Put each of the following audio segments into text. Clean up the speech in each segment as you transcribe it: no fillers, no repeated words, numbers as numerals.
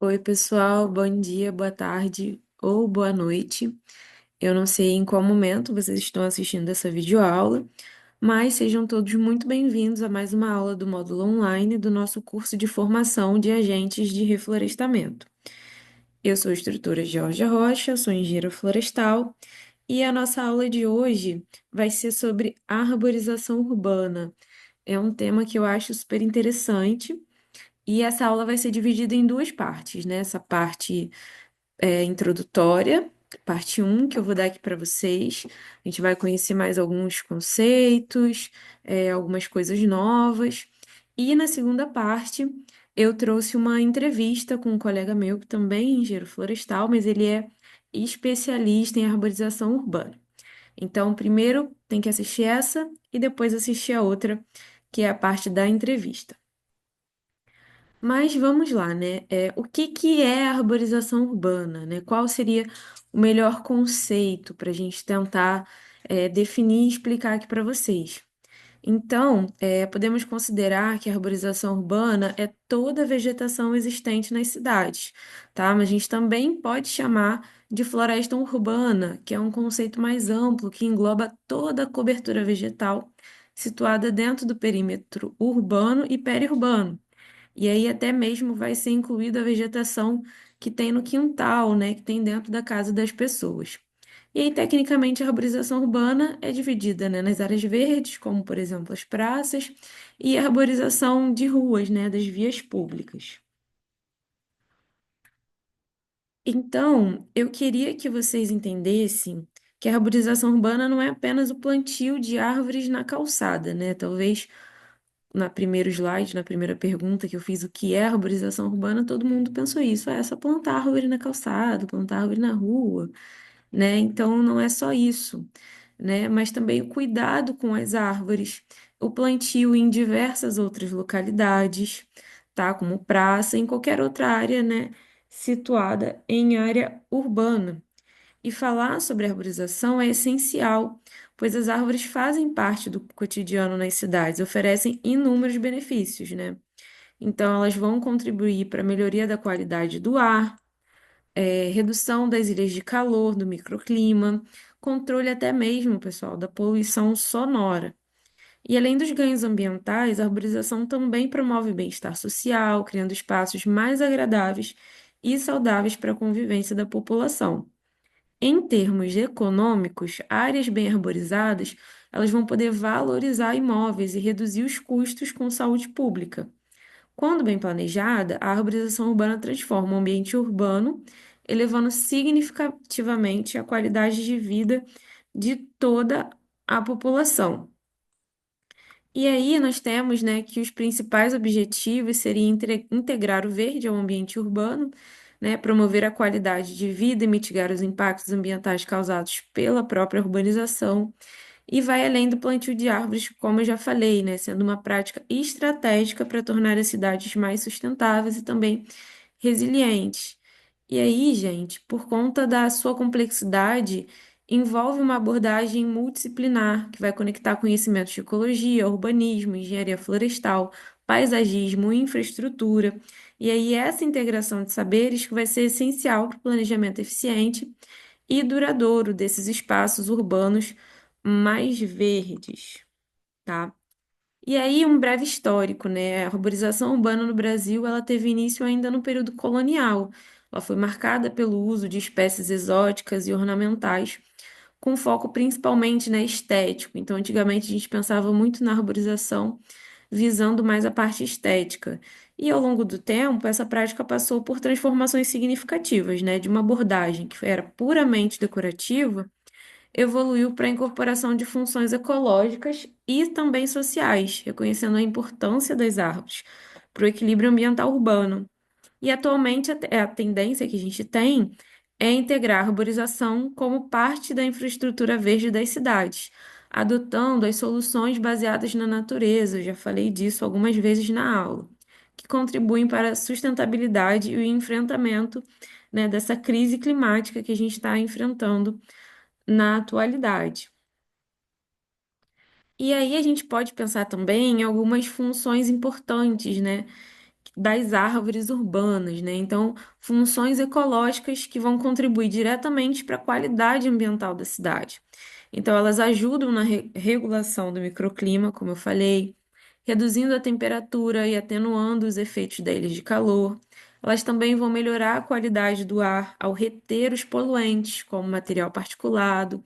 Oi, pessoal, bom dia, boa tarde ou boa noite. Eu não sei em qual momento vocês estão assistindo essa videoaula, mas sejam todos muito bem-vindos a mais uma aula do módulo online do nosso curso de formação de agentes de reflorestamento. Eu sou a instrutora Georgia Rocha, sou engenheira florestal e a nossa aula de hoje vai ser sobre arborização urbana. É um tema que eu acho super interessante e essa aula vai ser dividida em duas partes, né? Essa parte introdutória, parte um que eu vou dar aqui para vocês. A gente vai conhecer mais alguns conceitos, algumas coisas novas. E na segunda parte, eu trouxe uma entrevista com um colega meu, que também é engenheiro florestal, mas ele é especialista em arborização urbana. Então, primeiro tem que assistir essa e depois assistir a outra, que é a parte da entrevista. Mas vamos lá, né? O que que é a arborização urbana, né? Qual seria o melhor conceito para a gente tentar definir e explicar aqui para vocês? Então, podemos considerar que a arborização urbana é toda a vegetação existente nas cidades, tá? Mas a gente também pode chamar de floresta urbana, que é um conceito mais amplo que engloba toda a cobertura vegetal situada dentro do perímetro urbano e periurbano. E aí até mesmo vai ser incluída a vegetação que tem no quintal, né, que tem dentro da casa das pessoas. E aí, tecnicamente, a arborização urbana é dividida, né, nas áreas verdes, como, por exemplo, as praças, e a arborização de ruas, né, das vias públicas. Então, eu queria que vocês entendessem que a arborização urbana não é apenas o plantio de árvores na calçada, né? Talvez na primeiro slide, na primeira pergunta que eu fiz o que é arborização urbana, todo mundo pensou isso, é só plantar árvore na calçada, plantar árvore na rua, né? Então não é só isso, né? Mas também o cuidado com as árvores, o plantio em diversas outras localidades, tá? Como praça, em qualquer outra área, né? Situada em área urbana. E falar sobre arborização é essencial, pois as árvores fazem parte do cotidiano nas cidades, oferecem inúmeros benefícios, né? Então, elas vão contribuir para a melhoria da qualidade do ar, redução das ilhas de calor, do microclima, controle até mesmo, pessoal, da poluição sonora. E além dos ganhos ambientais, a arborização também promove bem-estar social, criando espaços mais agradáveis e saudáveis para a convivência da população. Em termos econômicos, áreas bem arborizadas, elas vão poder valorizar imóveis e reduzir os custos com saúde pública. Quando bem planejada, a arborização urbana transforma o ambiente urbano, elevando significativamente a qualidade de vida de toda a população. E aí nós temos, né, que os principais objetivos seriam integrar o verde ao ambiente urbano, né, promover a qualidade de vida e mitigar os impactos ambientais causados pela própria urbanização, e vai além do plantio de árvores, como eu já falei, né, sendo uma prática estratégica para tornar as cidades mais sustentáveis e também resilientes. E aí, gente, por conta da sua complexidade, envolve uma abordagem multidisciplinar que vai conectar conhecimentos de ecologia, urbanismo, engenharia florestal, paisagismo, infraestrutura. E aí, essa integração de saberes que vai ser essencial para o planejamento eficiente e duradouro desses espaços urbanos mais verdes, tá? E aí, um breve histórico, né? A arborização urbana no Brasil, ela teve início ainda no período colonial. Ela foi marcada pelo uso de espécies exóticas e ornamentais, com foco principalmente, né, estético. Então, antigamente a gente pensava muito na arborização visando mais a parte estética. E ao longo do tempo, essa prática passou por transformações significativas, né, de uma abordagem que era puramente decorativa evoluiu para a incorporação de funções ecológicas e também sociais, reconhecendo a importância das árvores para o equilíbrio ambiental urbano. E atualmente a tendência que a gente tem é integrar a arborização como parte da infraestrutura verde das cidades, adotando as soluções baseadas na natureza, eu já falei disso algumas vezes na aula, que contribuem para a sustentabilidade e o enfrentamento, né, dessa crise climática que a gente está enfrentando na atualidade. E aí a gente pode pensar também em algumas funções importantes, né, das árvores urbanas, né? Então, funções ecológicas que vão contribuir diretamente para a qualidade ambiental da cidade. Então, elas ajudam na regulação do microclima, como eu falei, reduzindo a temperatura e atenuando os efeitos da ilha de calor. Elas também vão melhorar a qualidade do ar ao reter os poluentes, como material particulado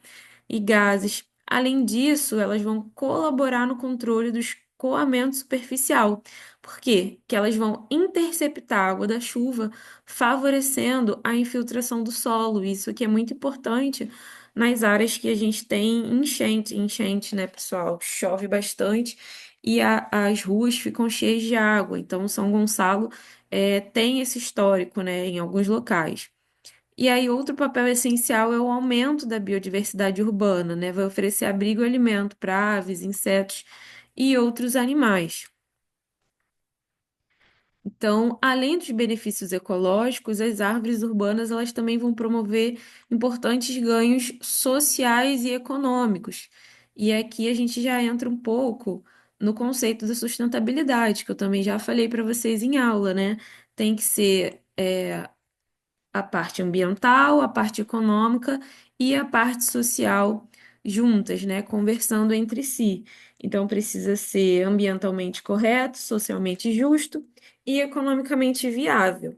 e gases. Além disso, elas vão colaborar no controle do escoamento superficial. Por quê? Que elas vão interceptar a água da chuva, favorecendo a infiltração do solo. Isso aqui é muito importante nas áreas que a gente tem enchente. Enchente, né, pessoal? Chove bastante e as ruas ficam cheias de água. Então, São Gonçalo tem esse histórico, né, em alguns locais. E aí, outro papel essencial é o aumento da biodiversidade urbana, né? Vai oferecer abrigo e alimento para aves, insetos e outros animais. Então, além dos benefícios ecológicos, as árvores urbanas elas também vão promover importantes ganhos sociais e econômicos. E aqui a gente já entra um pouco no conceito da sustentabilidade, que eu também já falei para vocês em aula, né? Tem que ser a parte ambiental, a parte econômica e a parte social juntas, né, conversando entre si. Então, precisa ser ambientalmente correto, socialmente justo e economicamente viável,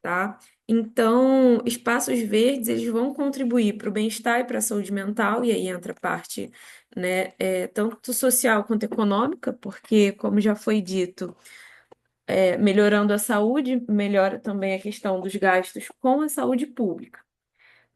tá? Então, espaços verdes, eles vão contribuir para o bem-estar e para a saúde mental, e aí entra a parte, né, tanto social quanto econômica, porque, como já foi dito, melhorando a saúde, melhora também a questão dos gastos com a saúde pública,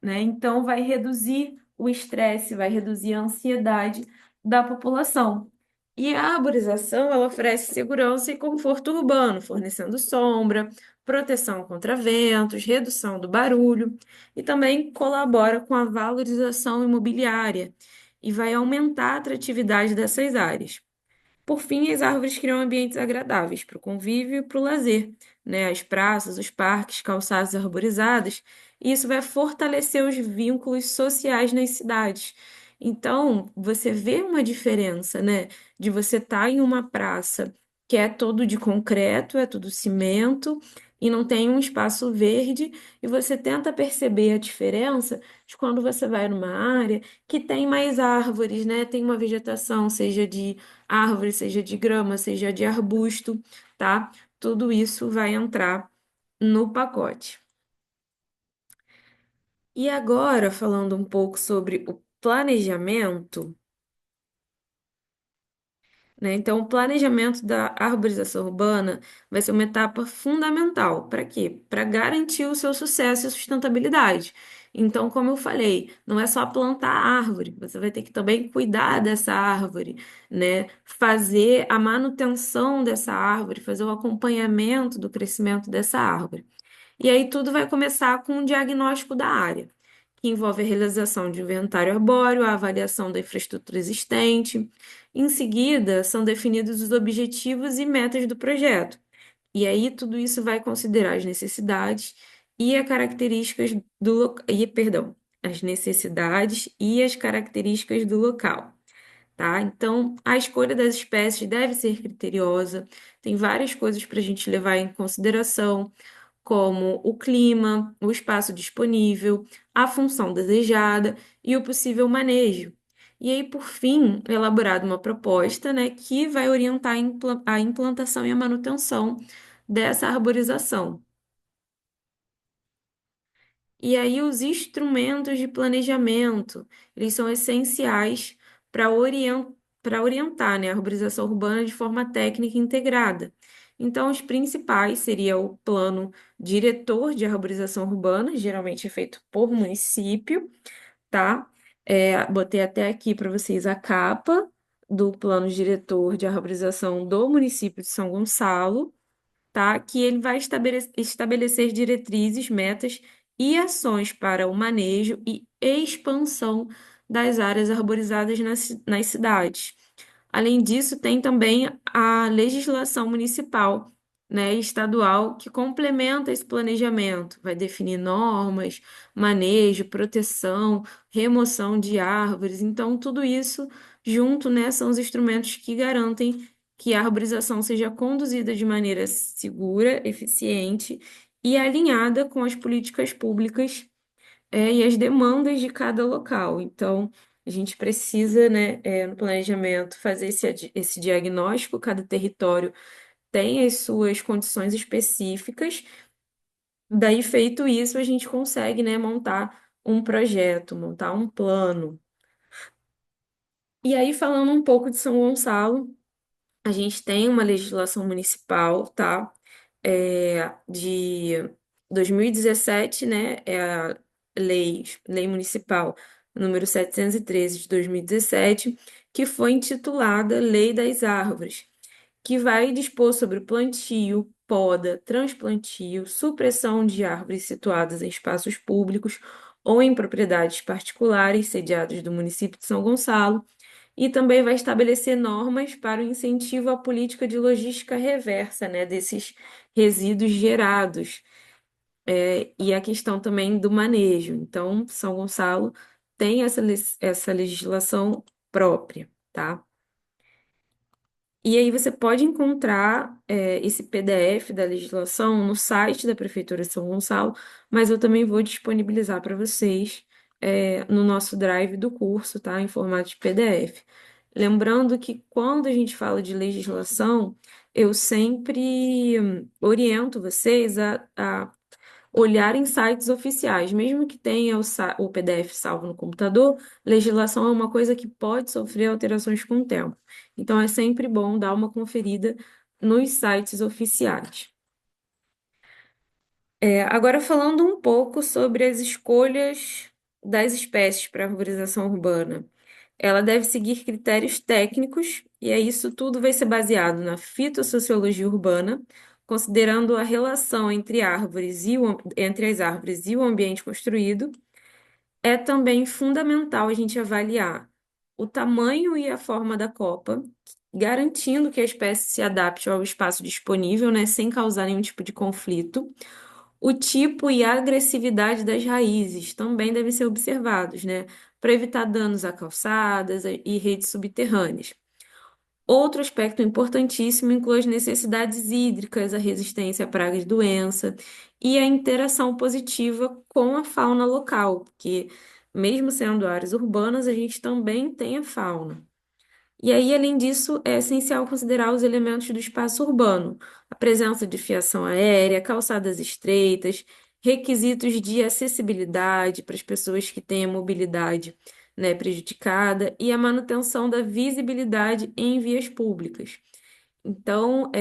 né? Então, vai reduzir o estresse, vai reduzir a ansiedade da população. E a arborização, ela oferece segurança e conforto urbano, fornecendo sombra, proteção contra ventos, redução do barulho e também colabora com a valorização imobiliária e vai aumentar a atratividade dessas áreas. Por fim, as árvores criam ambientes agradáveis para o convívio e para o lazer, né? As praças, os parques, calçadas arborizadas, e isso vai fortalecer os vínculos sociais nas cidades. Então, você vê uma diferença, né? De você estar em uma praça que é todo de concreto, é tudo cimento, e não tem um espaço verde, e você tenta perceber a diferença de quando você vai numa área que tem mais árvores, né? Tem uma vegetação, seja de árvore, seja de grama, seja de arbusto, tá? Tudo isso vai entrar no pacote. E agora, falando um pouco sobre o planejamento, né? Então, o planejamento da arborização urbana vai ser uma etapa fundamental. Para quê? Para garantir o seu sucesso e sustentabilidade. Então, como eu falei, não é só plantar árvore, você vai ter que também cuidar dessa árvore, né? Fazer a manutenção dessa árvore, fazer o acompanhamento do crescimento dessa árvore. E aí tudo vai começar com um diagnóstico da área, que envolve a realização de inventário arbóreo, a avaliação da infraestrutura existente. Em seguida, são definidos os objetivos e metas do projeto. E aí tudo isso vai considerar as necessidades e as características perdão, as necessidades e as características do local. Tá? Então, a escolha das espécies deve ser criteriosa, tem várias coisas para a gente levar em consideração, como o clima, o espaço disponível, a função desejada e o possível manejo. E aí, por fim, é elaborada uma proposta, né, que vai orientar a implantação e a manutenção dessa arborização. E aí, os instrumentos de planejamento, eles são essenciais para orientar, né, a arborização urbana de forma técnica integrada. Então, os principais seria o plano diretor de arborização urbana, geralmente é feito por município, tá? Botei até aqui para vocês a capa do plano diretor de arborização do município de São Gonçalo, tá? Que ele vai estabelecer diretrizes, metas e ações para o manejo e expansão das áreas arborizadas nas cidades. Além disso, tem também a legislação municipal, né, e estadual que complementa esse planejamento, vai definir normas, manejo, proteção, remoção de árvores. Então, tudo isso junto, né, são os instrumentos que garantem que a arborização seja conduzida de maneira segura, eficiente e alinhada com as políticas públicas, e as demandas de cada local. Então, a gente precisa, né, no planejamento, fazer esse diagnóstico, cada território tem as suas condições específicas. Daí, feito isso, a gente consegue, né, montar um projeto, montar um plano. E aí, falando um pouco de São Gonçalo, a gente tem uma legislação municipal, tá? De 2017, né? É a lei municipal número 713 de 2017, que foi intitulada Lei das Árvores, que vai dispor sobre o plantio, poda, transplantio, supressão de árvores situadas em espaços públicos ou em propriedades particulares sediadas do município de São Gonçalo, e também vai estabelecer normas para o incentivo à política de logística reversa, né, desses resíduos gerados, e a questão também do manejo. Então, São Gonçalo tem essa legislação própria, tá? E aí você pode encontrar esse PDF da legislação no site da Prefeitura de São Gonçalo, mas eu também vou disponibilizar para vocês no nosso drive do curso, tá? Em formato de PDF. Lembrando que quando a gente fala de legislação, eu sempre oriento vocês a olhar em sites oficiais, mesmo que tenha o PDF salvo no computador, legislação é uma coisa que pode sofrer alterações com o tempo. Então é sempre bom dar uma conferida nos sites oficiais. Agora falando um pouco sobre as escolhas das espécies para arborização urbana. Ela deve seguir critérios técnicos, e isso tudo vai ser baseado na fitossociologia urbana, considerando a relação entre as árvores e o ambiente construído. É também fundamental a gente avaliar o tamanho e a forma da copa, garantindo que a espécie se adapte ao espaço disponível, né, sem causar nenhum tipo de conflito. O tipo e a agressividade das raízes também devem ser observados, né, para evitar danos a calçadas e redes subterrâneas. Outro aspecto importantíssimo inclui as necessidades hídricas, a resistência a pragas e doença e a interação positiva com a fauna local, porque mesmo sendo áreas urbanas, a gente também tem a fauna. E aí, além disso, é essencial considerar os elementos do espaço urbano, a presença de fiação aérea, calçadas estreitas, requisitos de acessibilidade para as pessoas que têm a mobilidade, né, prejudicada e a manutenção da visibilidade em vias públicas. Então,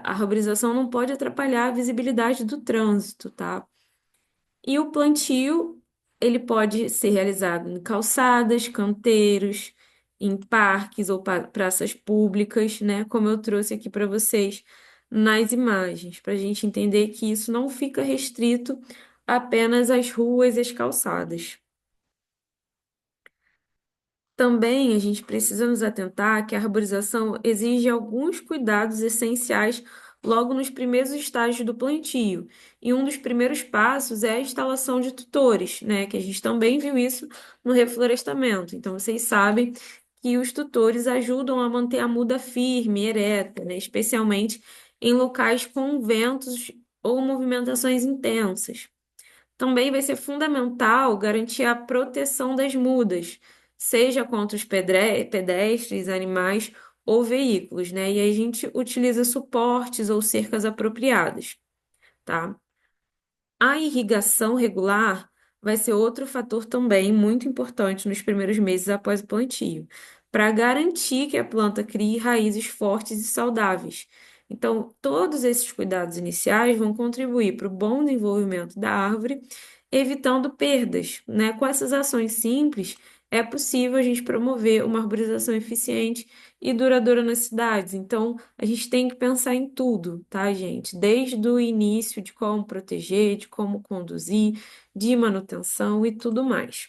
a arborização não pode atrapalhar a visibilidade do trânsito, tá? E o plantio, ele pode ser realizado em calçadas, canteiros, em parques ou praças públicas, né? Como eu trouxe aqui para vocês nas imagens, para a gente entender que isso não fica restrito apenas às ruas e às calçadas. Também a gente precisa nos atentar que a arborização exige alguns cuidados essenciais logo nos primeiros estágios do plantio. E um dos primeiros passos é a instalação de tutores, né? Que a gente também viu isso no reflorestamento. Então, vocês sabem que os tutores ajudam a manter a muda firme, ereta, né? Especialmente em locais com ventos ou movimentações intensas. Também vai ser fundamental garantir a proteção das mudas, seja contra os pedestres, animais ou veículos, né? E aí a gente utiliza suportes ou cercas apropriadas, tá? A irrigação regular vai ser outro fator também muito importante nos primeiros meses após o plantio, para garantir que a planta crie raízes fortes e saudáveis. Então, todos esses cuidados iniciais vão contribuir para o bom desenvolvimento da árvore, evitando perdas, né? Com essas ações simples, é possível a gente promover uma arborização eficiente e duradoura nas cidades. Então, a gente tem que pensar em tudo, tá, gente? Desde o início de como proteger, de como conduzir, de manutenção e tudo mais,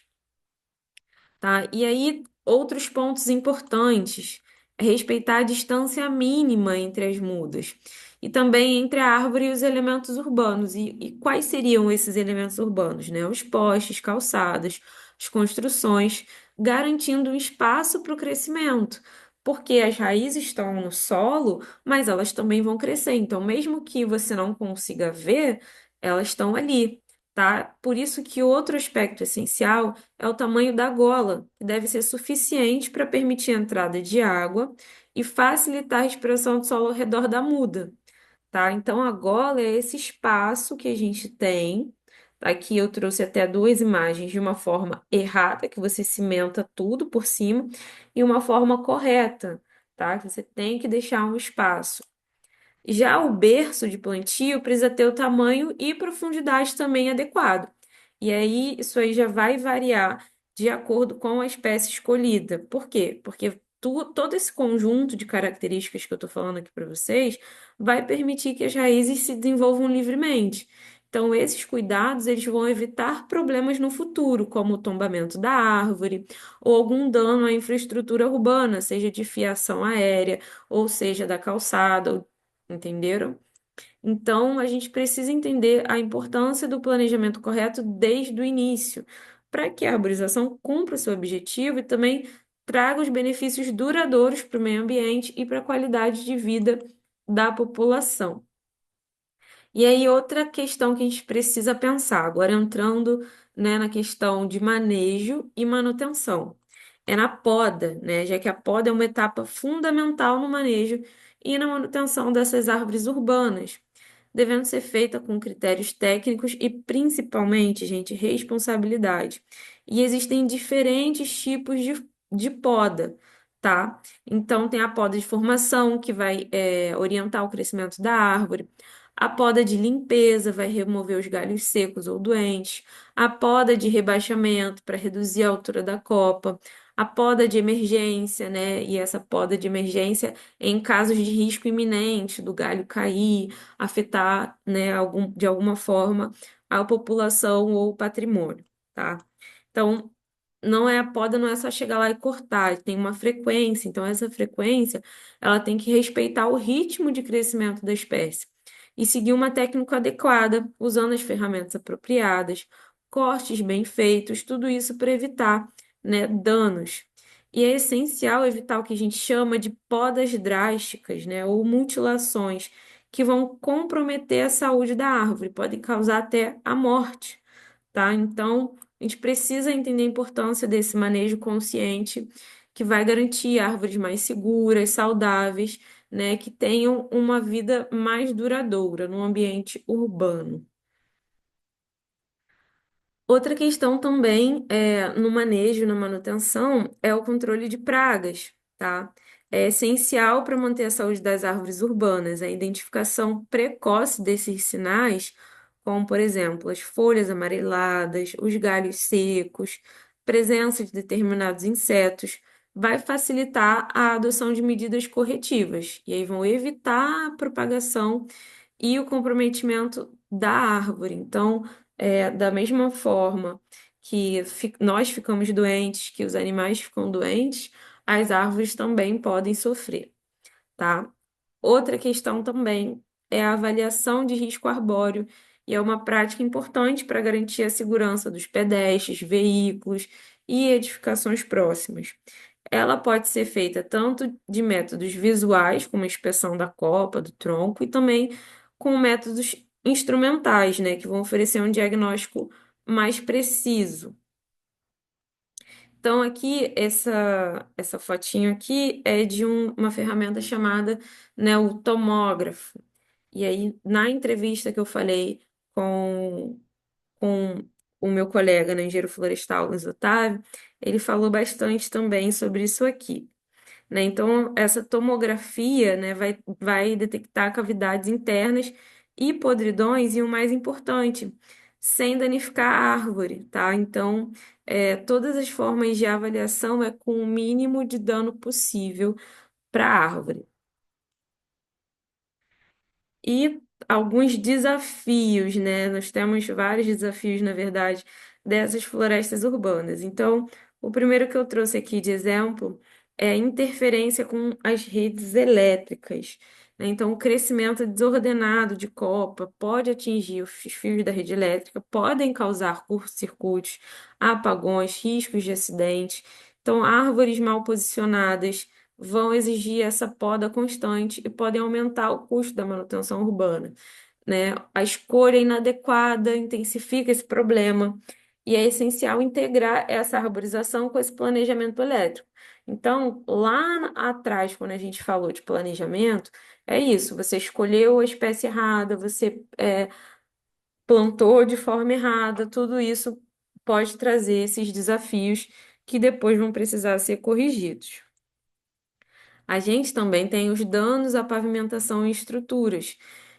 tá? E aí, outros pontos importantes é respeitar a distância mínima entre as mudas e também entre a árvore e os elementos urbanos. E quais seriam esses elementos urbanos, né? Os postes, calçadas, as construções, garantindo um espaço para o crescimento. porque as raízes estão no solo, mas elas também vão crescer. Então, mesmo que você não consiga ver, elas estão ali, tá? Por isso que outro aspecto essencial é o tamanho da gola, que deve ser suficiente para permitir a entrada de água e facilitar a respiração do solo ao redor da muda, tá? Então, a gola é esse espaço que a gente tem. Aqui eu trouxe até duas imagens de uma forma errada, que você cimenta tudo por cima, e uma forma correta, tá? Que você tem que deixar um espaço. Já o berço de plantio precisa ter o tamanho e profundidade também adequado. E aí, isso aí já vai variar de acordo com a espécie escolhida. Por quê? Porque todo esse conjunto de características que eu estou falando aqui para vocês vai permitir que as raízes se desenvolvam livremente. Então, esses cuidados eles vão evitar problemas no futuro, como o tombamento da árvore ou algum dano à infraestrutura urbana, seja de fiação aérea, ou seja da calçada, entenderam? Então, a gente precisa entender a importância do planejamento correto desde o início, para que a arborização cumpra seu objetivo e também traga os benefícios duradouros para o meio ambiente e para a qualidade de vida da população. E aí, outra questão que a gente precisa pensar, agora entrando, né, na questão de manejo e manutenção, é na poda, né, já que a poda é uma etapa fundamental no manejo e na manutenção dessas árvores urbanas, devendo ser feita com critérios técnicos e principalmente, gente, responsabilidade. E existem diferentes tipos de poda, tá? Então, tem a poda de formação, que vai, orientar o crescimento da árvore. A poda de limpeza vai remover os galhos secos ou doentes. A poda de rebaixamento para reduzir a altura da copa. A poda de emergência, né? E essa poda de emergência em casos de risco iminente do galho cair, afetar, né, de alguma forma a população ou o patrimônio, tá? Então, não é a poda, não é só chegar lá e cortar, tem uma frequência. Então, essa frequência, ela tem que respeitar o ritmo de crescimento da espécie e seguir uma técnica adequada, usando as ferramentas apropriadas, cortes bem feitos, tudo isso para evitar, né, danos. E é essencial evitar o que a gente chama de podas drásticas, né, ou mutilações, que vão comprometer a saúde da árvore, podem causar até a morte, tá? Então, a gente precisa entender a importância desse manejo consciente, que vai garantir árvores mais seguras, saudáveis, né, que tenham uma vida mais duradoura no ambiente urbano. Outra questão também no manejo, na manutenção, é o controle de pragas, tá? É essencial para manter a saúde das árvores urbanas, a identificação precoce desses sinais, como, por exemplo, as folhas amareladas, os galhos secos, presença de determinados insetos, vai facilitar a adoção de medidas corretivas, e aí vão evitar a propagação e o comprometimento da árvore. Então, da mesma forma que nós ficamos doentes, que os animais ficam doentes, as árvores também podem sofrer, tá? Outra questão também é a avaliação de risco arbóreo, e é uma prática importante para garantir a segurança dos pedestres, veículos e edificações próximas. Ela pode ser feita tanto de métodos visuais, como a inspeção da copa, do tronco, e também com métodos instrumentais, né, que vão oferecer um diagnóstico mais preciso. Então, aqui, essa fotinho aqui é de uma ferramenta chamada, né, o tomógrafo. E aí, na entrevista que eu falei com o meu colega, né, engenheiro florestal, Luiz Otávio, ele falou bastante também sobre isso aqui, né? Então, essa tomografia, né, vai detectar cavidades internas e podridões, e o mais importante, sem danificar a árvore, tá? Então, todas as formas de avaliação é com o mínimo de dano possível para a árvore. E alguns desafios, né? Nós temos vários desafios, na verdade, dessas florestas urbanas. Então, o primeiro que eu trouxe aqui de exemplo é a interferência com as redes elétricas, né? Então, o crescimento desordenado de copa pode atingir os fios da rede elétrica, podem causar curtos-circuitos, apagões, riscos de acidente. Então, árvores mal posicionadas vão exigir essa poda constante e podem aumentar o custo da manutenção urbana, né? A escolha inadequada intensifica esse problema e é essencial integrar essa arborização com esse planejamento elétrico. Então, lá atrás, quando a gente falou de planejamento, é isso, você escolheu a espécie errada, você plantou de forma errada, tudo isso pode trazer esses desafios que depois vão precisar ser corrigidos. A gente também tem os danos à pavimentação e estruturas.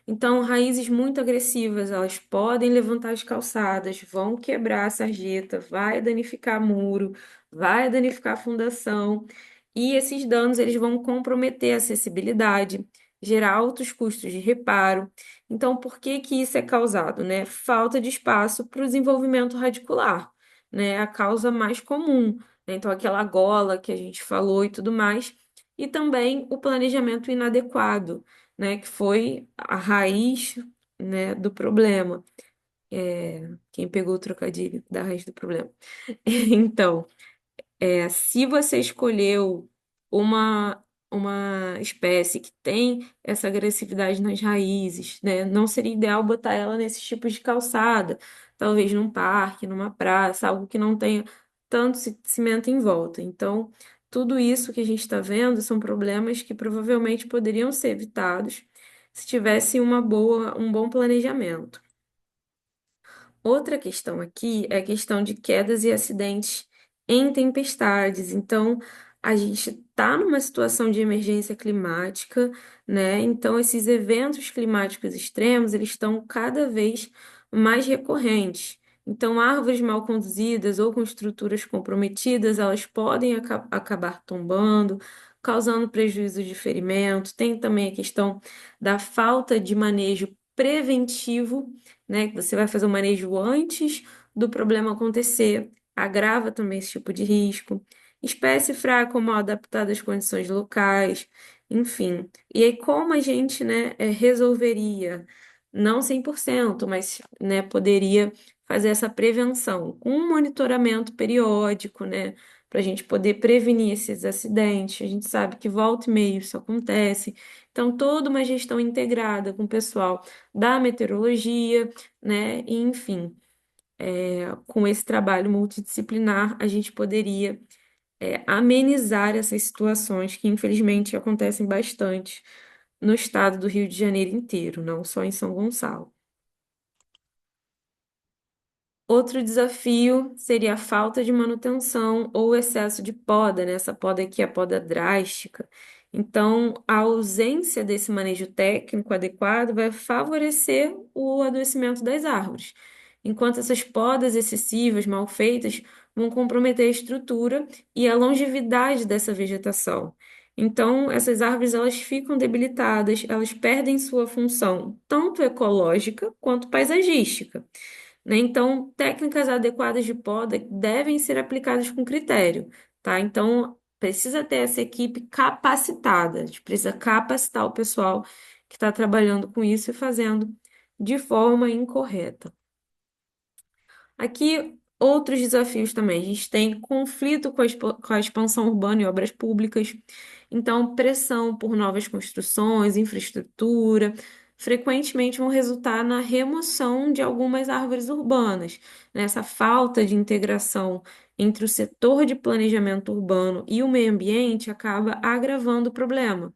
Então, raízes muito agressivas, elas podem levantar as calçadas, vão quebrar a sarjeta, vai danificar muro, vai danificar a fundação, e esses danos eles vão comprometer a acessibilidade, gerar altos custos de reparo. Então, por que que isso é causado, né? Falta de espaço para o desenvolvimento radicular, né? A causa mais comum, né? Então, aquela gola que a gente falou e tudo mais e também o planejamento inadequado, né, que foi a raiz, né, do problema. Quem pegou o trocadilho da raiz do problema? Então, se você escolheu uma, uma espécie que tem essa agressividade nas raízes, né, não seria ideal botar ela nesses tipos de calçada, talvez num parque, numa praça, algo que não tenha tanto cimento em volta. Então, tudo isso que a gente está vendo são problemas que provavelmente poderiam ser evitados se tivesse um bom planejamento. Outra questão aqui é a questão de quedas e acidentes em tempestades. Então, a gente está numa situação de emergência climática, né? Então, esses eventos climáticos extremos, eles estão cada vez mais recorrentes. Então, árvores mal conduzidas ou com estruturas comprometidas, elas podem acabar tombando, causando prejuízo de ferimento. Tem também a questão da falta de manejo preventivo, né? Que você vai fazer o manejo antes do problema acontecer, agrava também esse tipo de risco. Espécie fraca ou mal adaptada às condições locais, enfim. E aí, como a gente, né, resolveria? Não 100%, mas, né, poderia fazer essa prevenção com um monitoramento periódico, né, para a gente poder prevenir esses acidentes. A gente sabe que volta e meia isso acontece. Então, toda uma gestão integrada com o pessoal da meteorologia, né? E, enfim, com esse trabalho multidisciplinar, a gente poderia, amenizar essas situações que, infelizmente, acontecem bastante no estado do Rio de Janeiro inteiro, não só em São Gonçalo. Outro desafio seria a falta de manutenção ou excesso de poda, né? Essa poda aqui é a poda drástica. Então, a ausência desse manejo técnico adequado vai favorecer o adoecimento das árvores, enquanto essas podas excessivas, mal feitas, vão comprometer a estrutura e a longevidade dessa vegetação. Então, essas árvores elas ficam debilitadas, elas perdem sua função tanto ecológica quanto paisagística, né? Então, técnicas adequadas de poda devem ser aplicadas com critério, tá? Então, precisa ter essa equipe capacitada, a gente precisa capacitar o pessoal que está trabalhando com isso e fazendo de forma incorreta. Aqui, outros desafios também. A gente tem conflito com com a expansão urbana e obras públicas, então, pressão por novas construções, infraestrutura, frequentemente vão resultar na remoção de algumas árvores urbanas. Nessa falta de integração entre o setor de planejamento urbano e o meio ambiente acaba agravando o problema.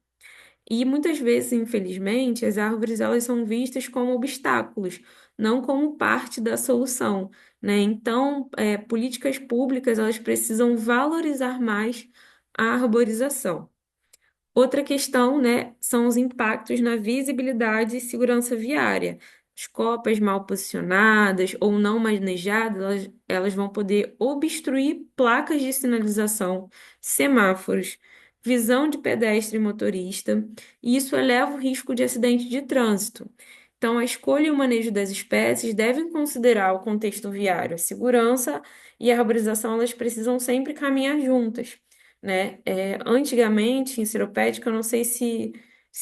E muitas vezes, infelizmente, as árvores elas são vistas como obstáculos, não como parte da solução, né? Então, políticas públicas elas precisam valorizar mais a arborização. Outra questão, né, são os impactos na visibilidade e segurança viária. As copas mal posicionadas ou não manejadas, elas vão poder obstruir placas de sinalização, semáforos, visão de pedestre e motorista, e isso eleva o risco de acidente de trânsito. Então, a escolha e o manejo das espécies devem considerar o contexto viário, a segurança e a arborização, elas precisam sempre caminhar juntas, né? Antigamente, em Seropédica, eu não sei se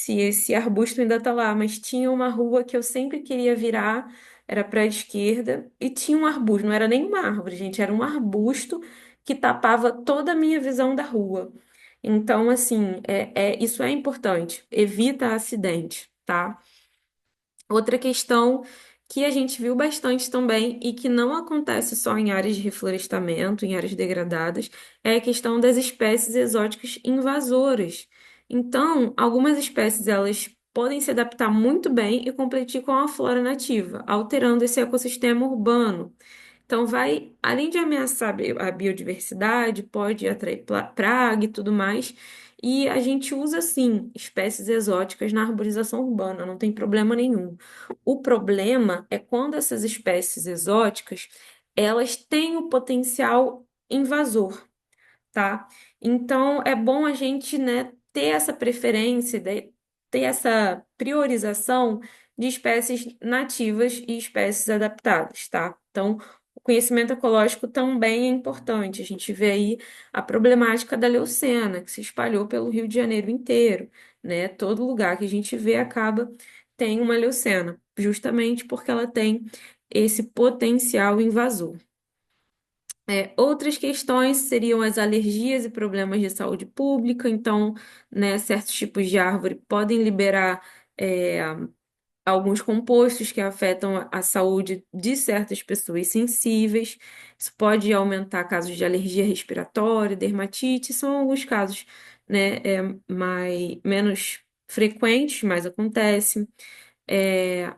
esse arbusto ainda está lá, mas tinha uma rua que eu sempre queria virar, era para a esquerda, e tinha um arbusto, não era nem uma árvore, gente, era um arbusto que tapava toda a minha visão da rua. Então, assim, isso é importante. Evita acidente, tá? Outra questão que a gente viu bastante também e que não acontece só em áreas de reflorestamento, em áreas degradadas, é a questão das espécies exóticas invasoras. Então, algumas espécies elas podem se adaptar muito bem e competir com a flora nativa, alterando esse ecossistema urbano. Então, vai, além de ameaçar a biodiversidade, pode atrair praga e tudo mais. E a gente usa, sim, espécies exóticas na arborização urbana, não tem problema nenhum. O problema é quando essas espécies exóticas, elas têm o potencial invasor, tá? Então, é bom a gente, né, ter essa preferência, ter essa priorização de espécies nativas e espécies adaptadas, tá? Então, o conhecimento ecológico também é importante. A gente vê aí a problemática da leucena, que se espalhou pelo Rio de Janeiro inteiro, né? Todo lugar que a gente vê acaba tem uma leucena, justamente porque ela tem esse potencial invasor. Outras questões seriam as alergias e problemas de saúde pública. Então, né, certos tipos de árvore podem liberar é, alguns compostos que afetam a saúde de certas pessoas sensíveis. Isso pode aumentar casos de alergia respiratória, dermatite. São alguns casos, né, menos frequentes, mas acontecem. É,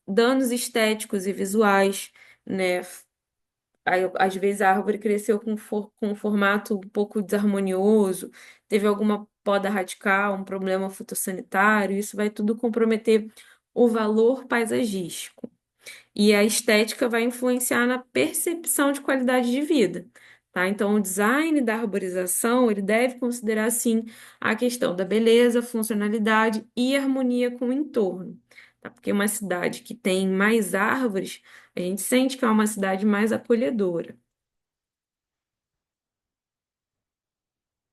danos estéticos e visuais, né? Aí, às vezes a árvore cresceu com um formato um pouco desarmonioso, teve alguma poda radical, um problema fitossanitário, isso vai tudo comprometer o valor paisagístico. E a estética vai influenciar na percepção de qualidade de vida, tá? Então, o design da arborização, ele deve considerar, sim, a questão da beleza, funcionalidade e harmonia com o entorno, tá? Porque uma cidade que tem mais árvores, a gente sente que é uma cidade mais acolhedora.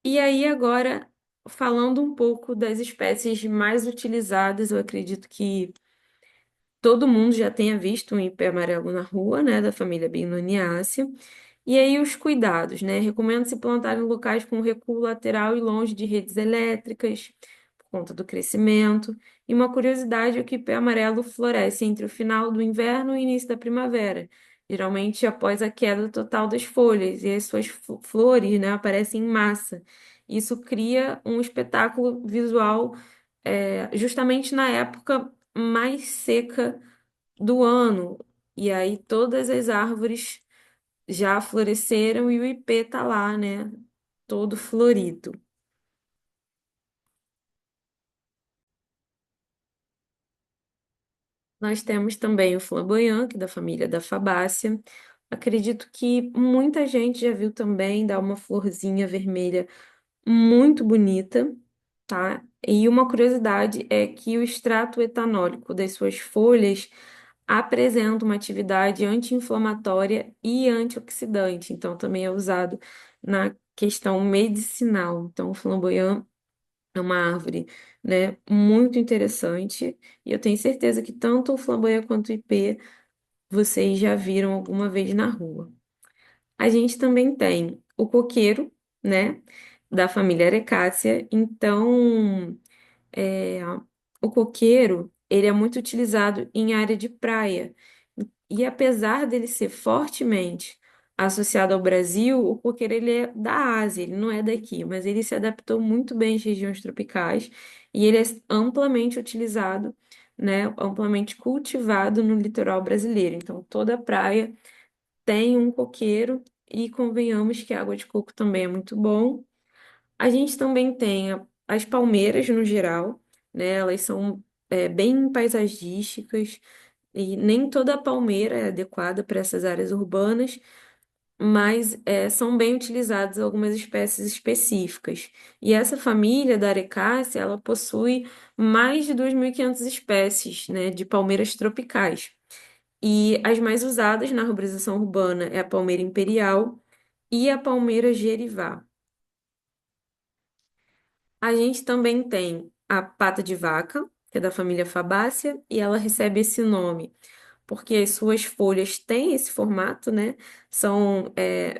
E aí, agora, falando um pouco das espécies mais utilizadas, eu acredito que todo mundo já tenha visto um ipê amarelo na rua, né, da família Bignoniaceae. E aí os cuidados, né? Recomenda-se plantar em locais com recuo lateral e longe de redes elétricas, por conta do crescimento. E uma curiosidade é que o ipê amarelo floresce entre o final do inverno e o início da primavera, geralmente após a queda total das folhas, e as suas flores, né, aparecem em massa. Isso cria um espetáculo visual, justamente na época mais seca do ano. E aí todas as árvores já floresceram e o ipê tá lá, né? Todo florido. Nós temos também o flamboyant, que é da família da Fabácea. Acredito que muita gente já viu também, dá uma florzinha vermelha muito bonita, tá? E uma curiosidade é que o extrato etanólico das suas folhas apresenta uma atividade anti-inflamatória e antioxidante, então também é usado na questão medicinal. Então, o flamboyant é uma árvore, né, muito interessante, e eu tenho certeza que tanto o flamboyant quanto o ipê vocês já viram alguma vez na rua. A gente também tem o coqueiro, né, da família Arecácea. Então, é, o coqueiro, ele é muito utilizado em área de praia. E apesar dele ser fortemente associado ao Brasil, o coqueiro ele é da Ásia, ele não é daqui, mas ele se adaptou muito bem às regiões tropicais e ele é amplamente utilizado, né, amplamente cultivado no litoral brasileiro. Então, toda praia tem um coqueiro e convenhamos que a água de coco também é muito bom. A gente também tem as palmeiras no geral, né? Elas são bem paisagísticas e nem toda palmeira é adequada para essas áreas urbanas, mas são bem utilizadas algumas espécies específicas. E essa família da Arecácea, ela possui mais de 2.500 espécies, né, de palmeiras tropicais. E as mais usadas na arborização urbana é a palmeira imperial e a palmeira gerivá. A gente também tem a pata de vaca, que é da família Fabácea, e ela recebe esse nome porque as suas folhas têm esse formato, né? São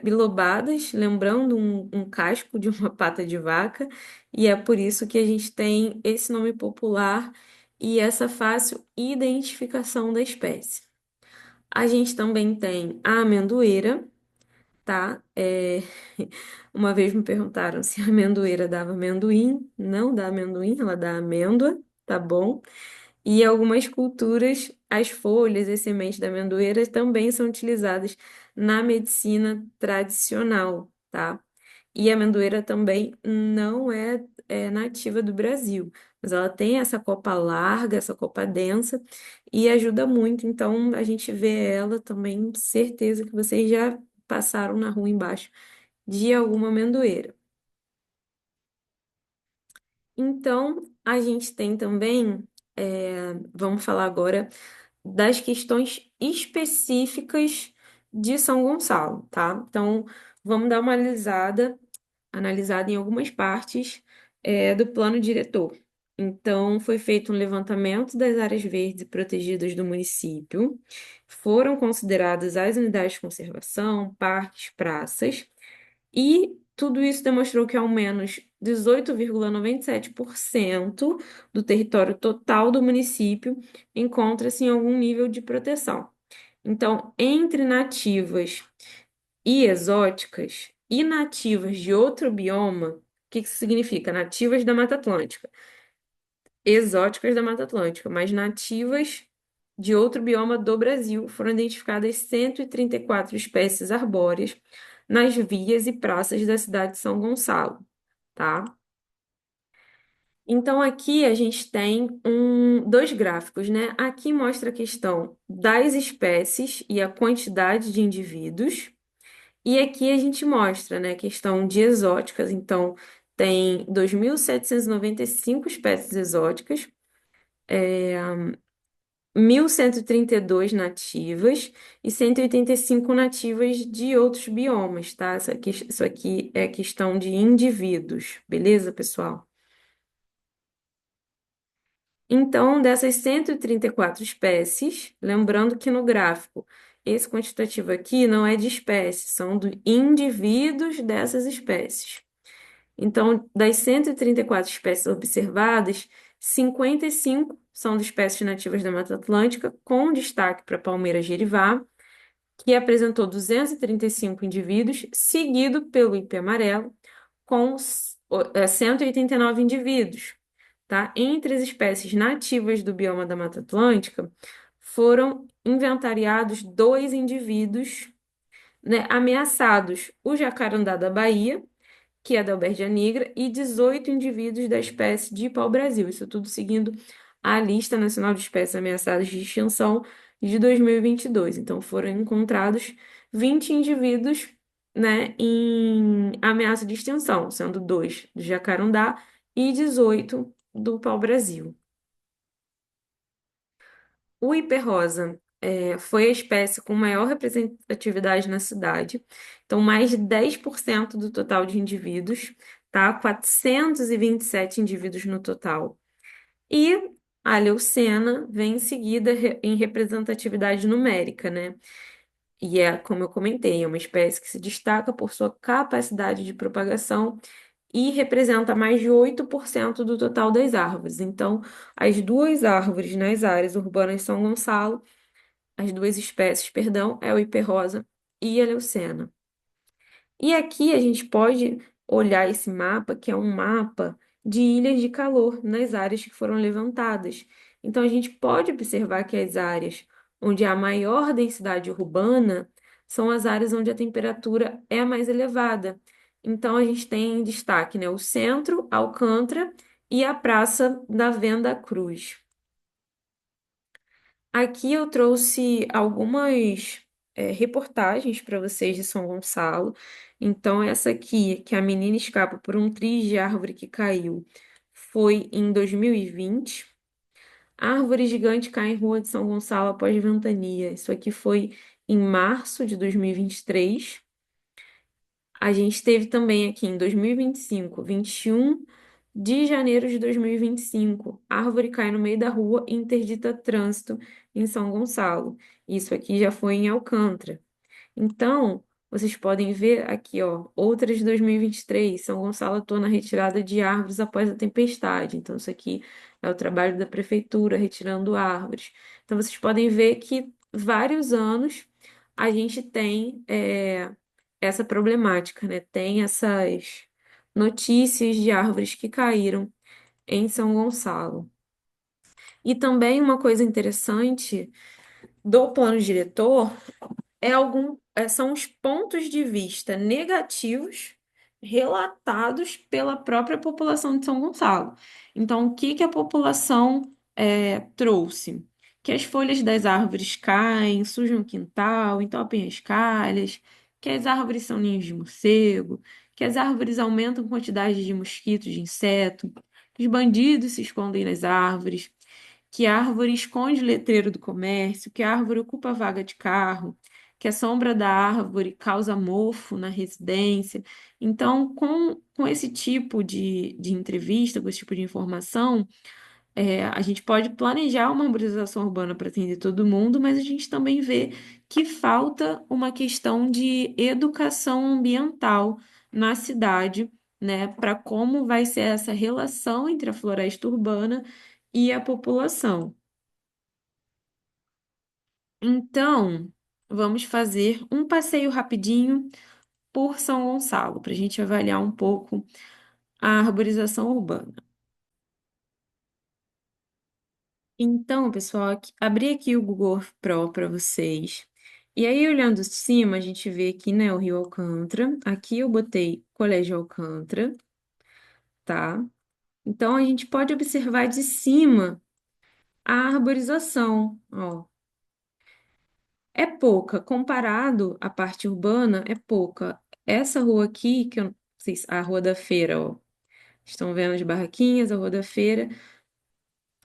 bilobadas, lembrando um casco de uma pata de vaca, e é por isso que a gente tem esse nome popular e essa fácil identificação da espécie. A gente também tem a amendoeira, tá? Uma vez me perguntaram se a amendoeira dava amendoim. Não dá amendoim, ela dá amêndoa, tá bom? E algumas culturas, as folhas e sementes da amendoeira também são utilizadas na medicina tradicional, tá? E a amendoeira também não é nativa do Brasil, mas ela tem essa copa larga, essa copa densa e ajuda muito. Então, a gente vê ela também, certeza que vocês já passaram na rua embaixo de alguma amendoeira. Então, a gente tem também, vamos falar agora das questões específicas de São Gonçalo, tá? Então, vamos dar uma analisada em algumas partes, do plano diretor. Então, foi feito um levantamento das áreas verdes e protegidas do município, foram consideradas as unidades de conservação, parques, praças, e tudo isso demonstrou que ao menos 18,97% do território total do município encontra-se em algum nível de proteção. Então, entre nativas e exóticas e nativas de outro bioma, o que isso significa? Nativas da Mata Atlântica, exóticas da Mata Atlântica, mas nativas de outro bioma do Brasil, foram identificadas 134 espécies arbóreas nas vias e praças da cidade de São Gonçalo, tá? Então, aqui a gente tem dois gráficos, né? Aqui mostra a questão das espécies e a quantidade de indivíduos, e aqui a gente mostra, né, a questão de exóticas. Então, tem 2.795 espécies exóticas, 1.132 nativas e 185 nativas de outros biomas, tá? Isso aqui é questão de indivíduos, beleza, pessoal? Então, dessas 134 espécies, lembrando que no gráfico, esse quantitativo aqui não é de espécies, são de indivíduos dessas espécies. Então, das 134 espécies observadas, 55 são de espécies nativas da Mata Atlântica, com destaque para a palmeira gerivá, que apresentou 235 indivíduos, seguido pelo ipê amarelo, com 189 indivíduos, tá? Entre as espécies nativas do bioma da Mata Atlântica, foram inventariados dois indivíduos, né, ameaçados: o jacarandá da Bahia, que é da Alberdia nigra, e 18 indivíduos da espécie de pau-brasil. Isso tudo seguindo a Lista Nacional de Espécies Ameaçadas de Extinção de 2022. Então, foram encontrados 20 indivíduos, né, em ameaça de extinção, sendo dois do jacarandá e 18 do pau-brasil. O hiperrosa foi a espécie com maior representatividade na cidade, então mais de 10% do total de indivíduos, tá? 427 indivíduos no total. E a leucena vem em seguida em representatividade numérica, né? E é, como eu comentei, é uma espécie que se destaca por sua capacidade de propagação e representa mais de 8% do total das árvores. Então, as duas árvores nas áreas urbanas de São Gonçalo, as duas espécies, perdão, é o hiperrosa e a leucena. E aqui a gente pode olhar esse mapa, que é um mapa de ilhas de calor nas áreas que foram levantadas. Então a gente pode observar que as áreas onde há maior densidade urbana são as áreas onde a temperatura é mais elevada. Então a gente tem em destaque, né, o centro, Alcântara e a Praça da Venda Cruz. Aqui eu trouxe algumas reportagens para vocês de São Gonçalo. Então, essa aqui, que a menina escapa por um triz de árvore que caiu, foi em 2020. Árvore gigante cai em rua de São Gonçalo após ventania. Isso aqui foi em março de 2023. A gente teve também aqui em 2025, 21 de janeiro de 2025, árvore cai no meio da rua e interdita trânsito em São Gonçalo. Isso aqui já foi em Alcântara. Então, vocês podem ver aqui, ó, outras de 2023, São Gonçalo atua na retirada de árvores após a tempestade. Então, isso aqui é o trabalho da prefeitura retirando árvores. Então, vocês podem ver que vários anos a gente tem essa problemática, né? Tem essas notícias de árvores que caíram em São Gonçalo. E também uma coisa interessante do plano diretor são os pontos de vista negativos relatados pela própria população de São Gonçalo. Então, o que que a população trouxe? Que as folhas das árvores caem, sujam o quintal, entopem as calhas, que as árvores são ninhos de morcego, que as árvores aumentam a quantidade de mosquitos, de inseto, que os bandidos se escondem nas árvores, que a árvore esconde o letreiro do comércio, que a árvore ocupa a vaga de carro, que a sombra da árvore causa mofo na residência. Então, com esse tipo de entrevista, com esse tipo de informação, a gente pode planejar uma arborização urbana para atender todo mundo, mas a gente também vê que falta uma questão de educação ambiental na cidade, né, para como vai ser essa relação entre a floresta urbana e a população. Então, vamos fazer um passeio rapidinho por São Gonçalo, para a gente avaliar um pouco a arborização urbana. Então, pessoal, abri aqui o Google Pro para vocês. E aí, olhando de cima, a gente vê aqui, né, o Rio Alcântara. Aqui eu botei Colégio Alcântara, tá? Então, a gente pode observar de cima a arborização, ó. É pouca, comparado à parte urbana, é pouca. Essa rua aqui, que eu não sei se a Rua da Feira, ó. Estão vendo as barraquinhas, a Rua da Feira?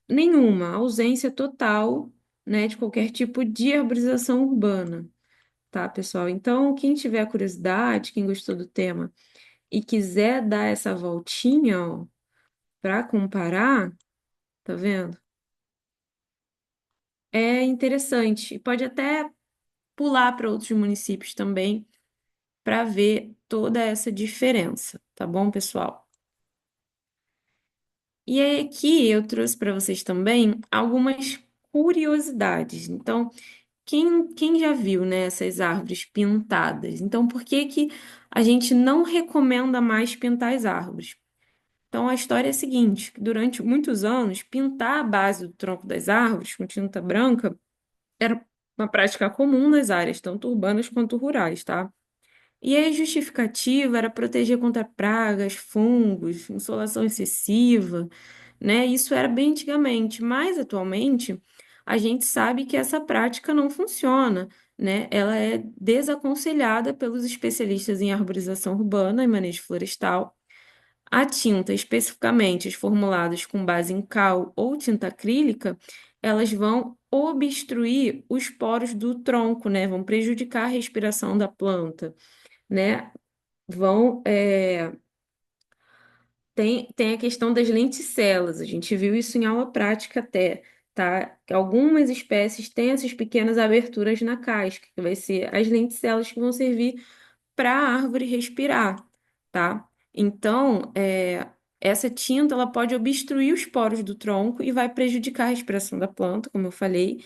Nenhuma, ausência total, né, de qualquer tipo de arborização urbana, tá, pessoal? Então, quem tiver curiosidade, quem gostou do tema e quiser dar essa voltinha, ó, para comparar, tá vendo? É interessante. E pode até pular para outros municípios também para ver toda essa diferença, tá bom, pessoal? E aí aqui eu trouxe para vocês também algumas curiosidades. Então, quem já viu, né, essas árvores pintadas? Então, por que que a gente não recomenda mais pintar as árvores? Então, a história é a seguinte, que durante muitos anos, pintar a base do tronco das árvores com tinta branca era uma prática comum nas áreas, tanto urbanas quanto rurais, tá? E a justificativa era proteger contra pragas, fungos, insolação excessiva, né? Isso era bem antigamente, mas atualmente a gente sabe que essa prática não funciona, né? Ela é desaconselhada pelos especialistas em arborização urbana e manejo florestal. A tinta, especificamente as formuladas com base em cal ou tinta acrílica, elas vão obstruir os poros do tronco, né? Vão prejudicar a respiração da planta, né? Vão, tem a questão das lenticelas, a gente viu isso em aula prática até, tá? Que algumas espécies têm essas pequenas aberturas na casca, que vai ser as lenticelas que vão servir para a árvore respirar, tá? Então, essa tinta ela pode obstruir os poros do tronco e vai prejudicar a respiração da planta, como eu falei,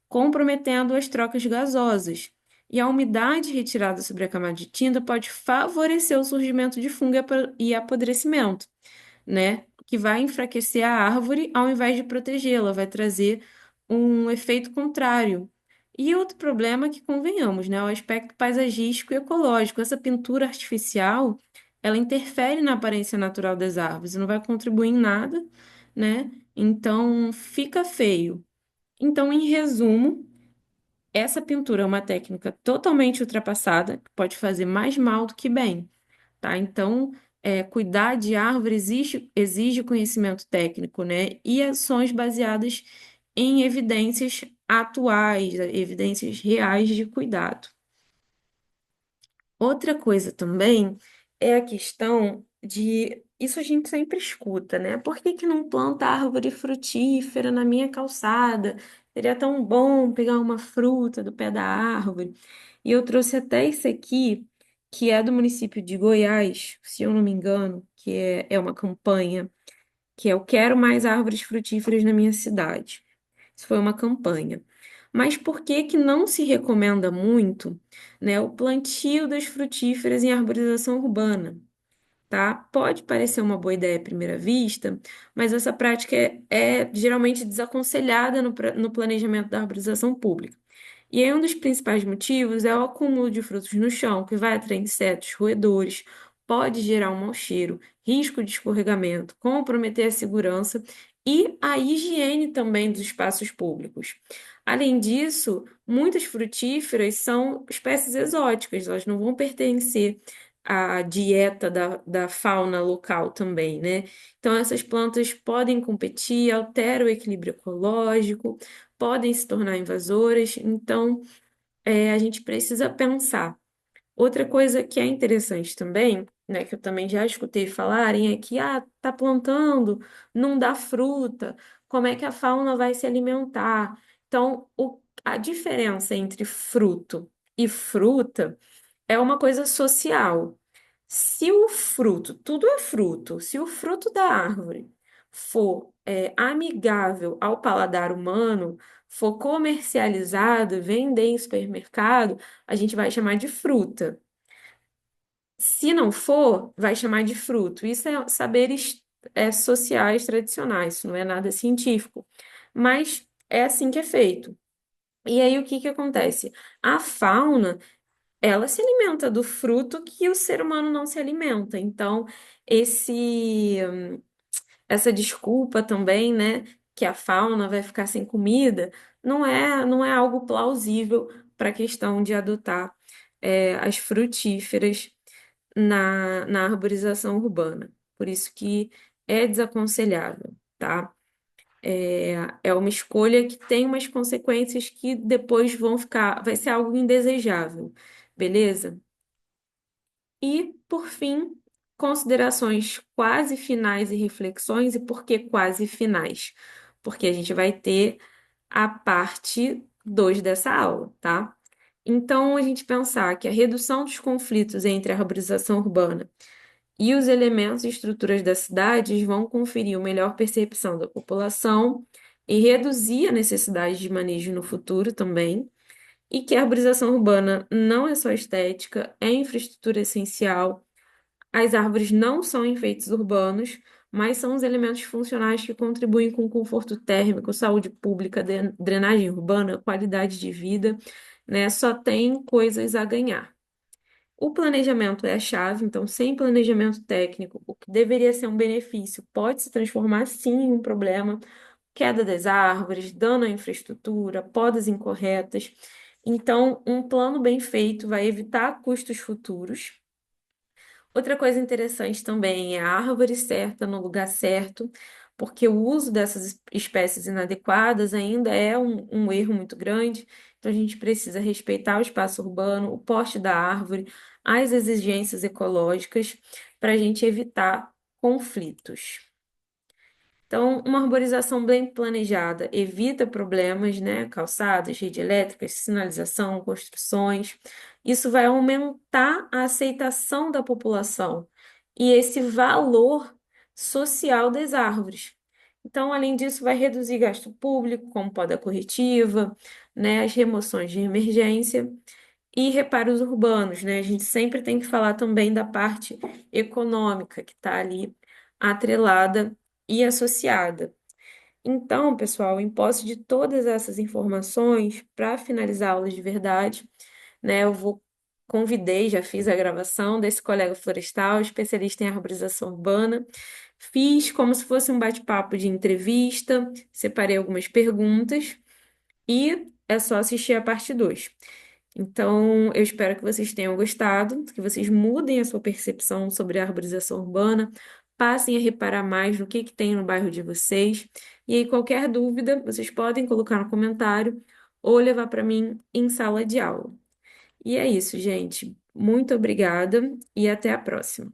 comprometendo as trocas gasosas. E a umidade retirada sobre a camada de tinta pode favorecer o surgimento de fungo e apodrecimento, né? Que vai enfraquecer a árvore ao invés de protegê-la, vai trazer um efeito contrário. E outro problema é que, convenhamos, né? O aspecto paisagístico e ecológico. Essa pintura artificial, ela interfere na aparência natural das árvores, não vai contribuir em nada, né? Então, fica feio. Então, em resumo, essa pintura é uma técnica totalmente ultrapassada, que pode fazer mais mal do que bem, tá? Então, cuidar de árvore exige conhecimento técnico, né? E ações baseadas em evidências atuais, evidências reais de cuidado. Outra coisa também é a questão de. Isso a gente sempre escuta, né? Por que que não planta árvore frutífera na minha calçada? Seria tão bom pegar uma fruta do pé da árvore. E eu trouxe até esse aqui, que é do município de Goiás, se eu não me engano, que é uma campanha, que é Eu Quero Mais Árvores Frutíferas na Minha Cidade. Isso foi uma campanha. Mas por que que não se recomenda muito, né, o plantio das frutíferas em arborização urbana? Tá? Pode parecer uma boa ideia à primeira vista, mas essa prática é geralmente desaconselhada no planejamento da arborização pública. E aí, um dos principais motivos é o acúmulo de frutos no chão, que vai atrair insetos, roedores, pode gerar um mau cheiro, risco de escorregamento, comprometer a segurança e a higiene também dos espaços públicos. Além disso, muitas frutíferas são espécies exóticas, elas não vão pertencer à dieta da fauna local também, né? Então, essas plantas podem competir, alteram o equilíbrio ecológico, podem se tornar invasoras, então a gente precisa pensar. Outra coisa que é interessante também, né, que eu também já escutei falarem, é que tá plantando, não dá fruta, como é que a fauna vai se alimentar? Então, a diferença entre fruto e fruta é uma coisa social. Se o fruto, tudo é fruto, se o fruto da árvore for amigável ao paladar humano, for comercializado, vender em supermercado, a gente vai chamar de fruta. Se não for, vai chamar de fruto. Isso é saberes sociais tradicionais, isso não é nada científico. Mas é assim que é feito. E aí o que que acontece? A fauna ela se alimenta do fruto que o ser humano não se alimenta. Então, esse, essa desculpa também, né, que a fauna vai ficar sem comida, não é algo plausível para a questão de adotar as frutíferas na arborização urbana. Por isso que é desaconselhável, tá? É uma escolha que tem umas consequências que depois vai ser algo indesejável, beleza? E, por fim, considerações quase finais e reflexões. E por que quase finais? Porque a gente vai ter a parte 2 dessa aula, tá? Então, a gente pensar que a redução dos conflitos entre a arborização urbana e os elementos e estruturas das cidades vão conferir uma melhor percepção da população e reduzir a necessidade de manejo no futuro também. E que a arborização urbana não é só estética, é infraestrutura essencial. As árvores não são enfeites urbanos, mas são os elementos funcionais que contribuem com conforto térmico, saúde pública, drenagem urbana, qualidade de vida, né? Só tem coisas a ganhar. O planejamento é a chave, então, sem planejamento técnico, o que deveria ser um benefício pode se transformar sim em um problema. Queda das árvores, dano à infraestrutura, podas incorretas. Então, um plano bem feito vai evitar custos futuros. Outra coisa interessante também é a árvore certa no lugar certo, porque o uso dessas espécies inadequadas ainda é um erro muito grande. Então, a gente precisa respeitar o espaço urbano, o porte da árvore, as exigências ecológicas, para a gente evitar conflitos. Então, uma arborização bem planejada evita problemas, né? Calçadas, rede elétrica, sinalização, construções. Isso vai aumentar a aceitação da população e esse valor social das árvores. Então, além disso, vai reduzir gasto público, como poda corretiva, né? As remoções de emergência e reparos urbanos, né? A gente sempre tem que falar também da parte econômica que está ali atrelada e associada. Então, pessoal, em posse de todas essas informações, para finalizar a aula de verdade, né, convidei, já fiz a gravação desse colega florestal, especialista em arborização urbana. Fiz como se fosse um bate-papo de entrevista, separei algumas perguntas e é só assistir a parte 2. Então, eu espero que vocês tenham gostado, que vocês mudem a sua percepção sobre a arborização urbana, passem a reparar mais no que tem no bairro de vocês. E aí, qualquer dúvida, vocês podem colocar no comentário ou levar para mim em sala de aula. E é isso, gente. Muito obrigada e até a próxima.